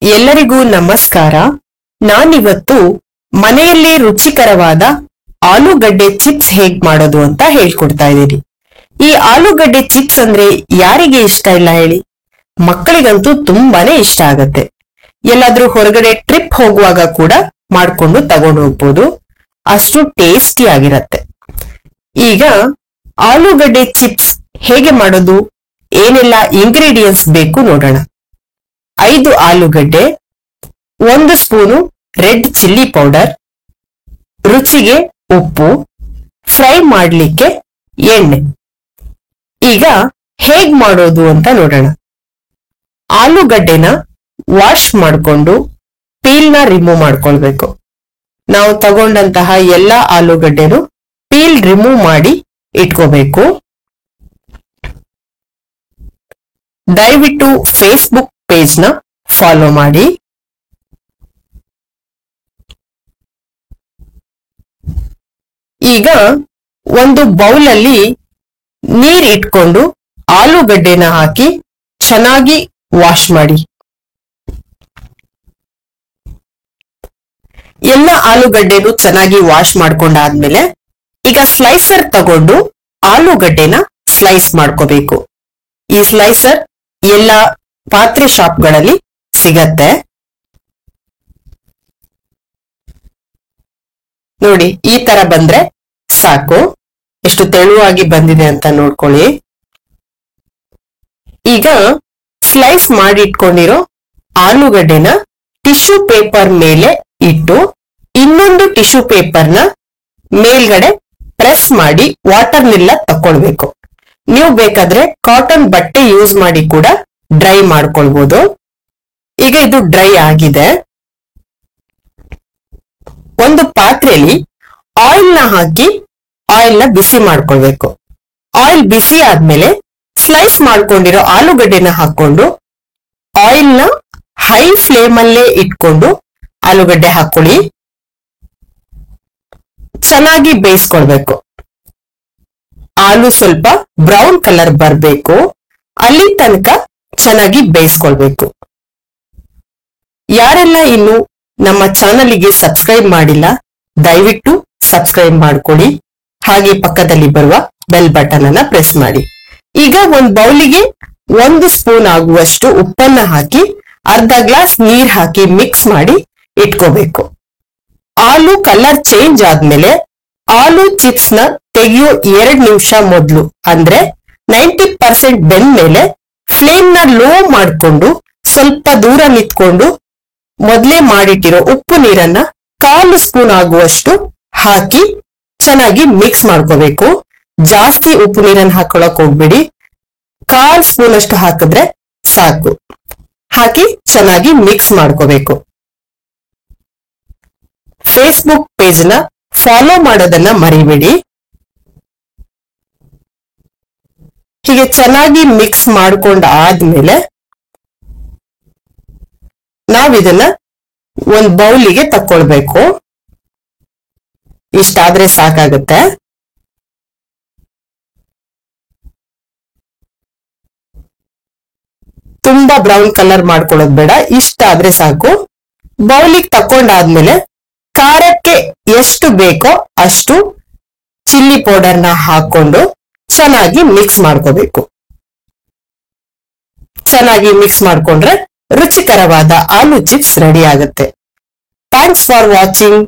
ಎಲ್ಲರಿಗೂ ನಮಸ್ಕಾರ. ನಾನಿವತ್ತು ಮನೆಯಲ್ಲಿ ರುಚಿಕರವಾದ ಆಲೂಗಡ್ಡೆ ಚಿಪ್ಸ್ ಹೇಗ್ ಮಾಡೋದು ಅಂತ ಹೇಳ್ಕೊಡ್ತಾ ಇದ್ದೀನಿ. ಈ ಆಲೂಗಡ್ಡೆ ಚಿಪ್ಸ್ ಅಂದ್ರೆ ಯಾರಿಗೆ ಇಷ್ಟ ಇಲ್ಲ ಹೇಳಿ? ಮಕ್ಕಳಿಗಂತೂ ತುಂಬಾನೇ ಇಷ್ಟ ಆಗತ್ತೆ. ಎಲ್ಲಾದ್ರೂ ಹೊರಗಡೆ ಟ್ರಿಪ್ ಹೋಗುವಾಗ ಕೂಡ ಮಾಡ್ಕೊಂಡು ತಗೊಂಡು ಹೋಗ್ಬೋದು, ಅಷ್ಟು ಟೇಸ್ಟಿ ಆಗಿರತ್ತೆ. ಈಗ ಆಲೂಗಡ್ಡೆ ಚಿಪ್ಸ್ ಹೇಗೆ ಮಾಡೋದು, ಏನೆಲ್ಲ ಇಂಗ್ರೀಡಿಯೆಂಟ್ಸ್ ಬೇಕು ನೋಡೋಣ. 5 ಆಲೂಗಡ್ಡೆ, 1 ಸ್ಪೂನು ರೆಡ್ ಚಿಲ್ಲಿ ಪೌಡರ್, ರುಚಿಗೆ ಉಪ್ಪು, ಫ್ರೈ ಮಾಡ್ಲಿಕ್ಕೆ ಎಣ್ಣೆ. ಈಗ ಹೇಗ್ ಮಾಡೋದು ಅಂತ ನೋಡೋಣ. ಆಲೂಗಡ್ಡೆನ ವಾಶ್ ಮಾಡಿಕೊಂಡು ಪೀಲ್ನ ರಿಮೂವ್ ಮಾಡ್ಕೊಳ್ಬೇಕು. ನಾವು ತಗೊಂಡಂತಹ ಎಲ್ಲ ಆಲೂಗಡ್ಡೆನು ಪೀಲ್ ರಿಮೂವ್ ಮಾಡಿ ಇಟ್ಕೋಬೇಕು. ದಯವಿಟ್ಟು ಫೇಸ್ಬುಕ್ ಪೇಜ್ ನ ಫಾಲೋ ಮಾಡಿ. ಈಗ ಒಂದು ಬೌಲ್ ಅಲ್ಲಿ ನೀರ್ ಇಟ್ಕೊಂಡು ಆಲೂಗಡ್ಡೆನ ಹಾಕಿ ಚೆನ್ನಾಗಿ ವಾಶ್ ಮಾಡಿ. ಎಲ್ಲ ಆಲೂಗಡ್ಡೆನು ಚೆನ್ನಾಗಿ ವಾಶ್ ಮಾಡ್ಕೊಂಡಾದ್ಮೇಲೆ ಈಗ ಸ್ಲೈಸರ್ ತಗೊಂಡು ಆಲೂಗಡ್ಡೆನ ಸ್ಲೈಸ್ ಮಾಡ್ಕೋಬೇಕು. ಈ ಸ್ಲೈಸರ್ ಎಲ್ಲ ಪಾತ್ರೆ ಶಾಪ್ಗಳಲ್ಲಿ ಸಿಗತ್ತೆ. ನೋಡಿ, ಈ ತರ ಬಂದ್ರೆ ಸಾಕು. ಎಷ್ಟು ತೆಳುವಾಗಿ ಬಂದಿದೆ ಅಂತ ನೋಡ್ಕೊಳ್ಳಿ. ಈಗ ಸ್ಲೈಸ್ ಮಾಡಿ ಇಟ್ಕೊಂಡಿರೋ ಆಲೂಗಡ್ಡೆನ ಟಿಶ್ಯೂ ಪೇಪರ್ ಮೇಲೆ ಇಟ್ಟು ಇನ್ನೊಂದು ಟಿಶ್ಯೂ ಪೇಪರ್ನ ಮೇಲ್ಗಡೆ ಪ್ರೆಸ್ ಮಾಡಿ ವಾಟರ್ನೆಲ್ಲ ತಕೊಳ್ಬೇಕು. ನೀವು ಬೇಕಾದ್ರೆ ಕಾಟನ್ ಬಟ್ಟೆ ಯೂಸ್ ಮಾಡಿ ಕೂಡ ಡ್ರೈ ಮಾಡ್ಕೊಳ್ಬಹುದು. ಈಗ ಇದು ಡ್ರೈ ಆಗಿದೆ. ಒಂದು ಪಾತ್ರೆಯಲ್ಲಿ ಆಯಿಲ್ ನ ಹಾಕಿ ಆಯಿಲ್ ನ ಬಿಸಿ ಮಾಡ್ಕೊಳ್ಬೇಕು. ಆಯಿಲ್ ಬಿಸಿ ಆದ್ಮೇಲೆ ಸ್ಲೈಸ್ ಮಾಡ್ಕೊಂಡಿರೋ ಆಲೂಗಡ್ಡೆನ ಹಾಕೊಂಡು ಆಯಿಲ್ ನ ಹೈ ಫ್ಲೇಮ್ ಅಲ್ಲೇ ಇಟ್ಕೊಂಡು ಆಲೂಗಡ್ಡೆ ಹಾಕೊಳ್ಳಿ. ಚೆನ್ನಾಗಿ ಬೇಯಿಸ್ಕೊಳ್ಬೇಕು. ಆಲೂ ಸ್ವಲ್ಪ ಬ್ರೌನ್ ಕಲರ್ ಬರ್ಬೇಕು, ಅಲ್ಲಿ ತನಕ ಚೆನ್ನಾಗಿ ಬೇಯಿಸ್ಕೊಳ್ಬೇಕು. ಯಾರೆಲ್ಲ ಇನ್ನು ನಮ್ಮ ಚಾನಲ್ಗೆ ಸಬ್ಸ್ಕ್ರೈಬ್ ಮಾಡಿಲ್ಲ, ದಯವಿಟ್ಟು ಸಬ್ಸ್ಕ್ರೈಬ್ ಮಾಡ್ಕೊಳ್ಳಿ. ಹಾಗೆ ಪಕ್ಕದಲ್ಲಿ ಬರುವ ಬೆಲ್ ಬಟನ್ ಅನ್ನ ಪ್ರೆಸ್ ಮಾಡಿ. ಈಗ ಒಂದು ಬೌಲಿಗೆ 1 ಸ್ಪೂನ್ ಆಗುವಷ್ಟು ಉಪ್ಪನ್ನ ಹಾಕಿ ಅರ್ಧ ಗ್ಲಾಸ್ ನೀರ್ ಹಾಕಿ ಮಿಕ್ಸ್ ಮಾಡಿ ಇಟ್ಕೋಬೇಕು. ಆಲೂ ಕಲರ್ ಚೇಂಜ್ ಆದ್ಮೇಲೆ ಆಲೂ ಚಿಪ್ಸ್ ನ ತೆಗೆಯೋ 2 ನಿಮಿಷ ಮೊದಲು, ಅಂದ್ರೆ 90% ಬೆಂದ್ಮೇಲೆ ಫ್ಲೇಮ್ ನ ಲೋ ಮಾಡ್ಕೊಂಡು ಸ್ವಲ್ಪ ದೂರ ನಿಂತ್ಕೊಂಡು ಮೊದಲೇ ಮಾಡಿಟ್ಟಿರೋ ಉಪ್ಪು ನೀರನ್ನ 1/4 ಸ್ಪೂನ್ ಆಗುವಷ್ಟು ಹಾಕಿ ಚೆನ್ನಾಗಿ ಮಿಕ್ಸ್ ಮಾಡ್ಕೋಬೇಕು. ಜಾಸ್ತಿ ಉಪ್ಪು ನೀರನ್ನ ಹಾಕೊಳಕ್ ಹೋಗ್ಬೇಡಿ, 1/4 ಸ್ಪೂನ್ ಅಷ್ಟು ಹಾಕಿದ್ರೆ ಸಾಕು. ಹಾಕಿ ಚೆನ್ನಾಗಿ ಮಿಕ್ಸ್ ಮಾಡ್ಕೋಬೇಕು. ಫೇಸ್ಬುಕ್ ಪೇಜ್ ನ ಫಾಲೋ ಮಾಡೋದನ್ನ ಮರಿಬೇಡಿ. ಹೀಗೆ ಚೆನ್ನಾಗಿ ಮಿಕ್ಸ್ ಮಾಡ್ಕೊಂಡ ಆದ್ಮೇಲೆ ನಾವಿದನ್ನ ಒಂದು ಬೌಲಿಗೆ ತಕೊಳ್ಬೇಕು. ಇಷ್ಟಾದ್ರೆ ಸಾಕಾಗತ್ತೆ. ತುಂಬಾ ಬ್ರೌನ್ ಕಲರ್ ಮಾಡ್ಕೊಳ್ಳೋದು ಬೇಡ, ಇಷ್ಟಾದ್ರೆ ಸಾಕು. ಬೌಲಿಗೆ ತಕೊಂಡಾದ್ಮೇಲೆ ಖಾರಕ್ಕೆ ಎಷ್ಟು ಬೇಕೋ ಅಷ್ಟು ಚಿಲ್ಲಿ ಪೌಡರ್ನ ಹಾಕೊಂಡು ಚೆನ್ನಾಗಿ ಮಿಕ್ಸ್ ಮಾಡ್ಕೋಬೇಕು. ಚೆನ್ನಾಗಿ ಮಿಕ್ಸ್ ಮಾಡ್ಕೊಂಡ್ರೆ ರುಚಿಕರವಾದ ಆಲೂ ಚಿಪ್ಸ್ ರೆಡಿ ಆಗುತ್ತೆ. Thanks for watching.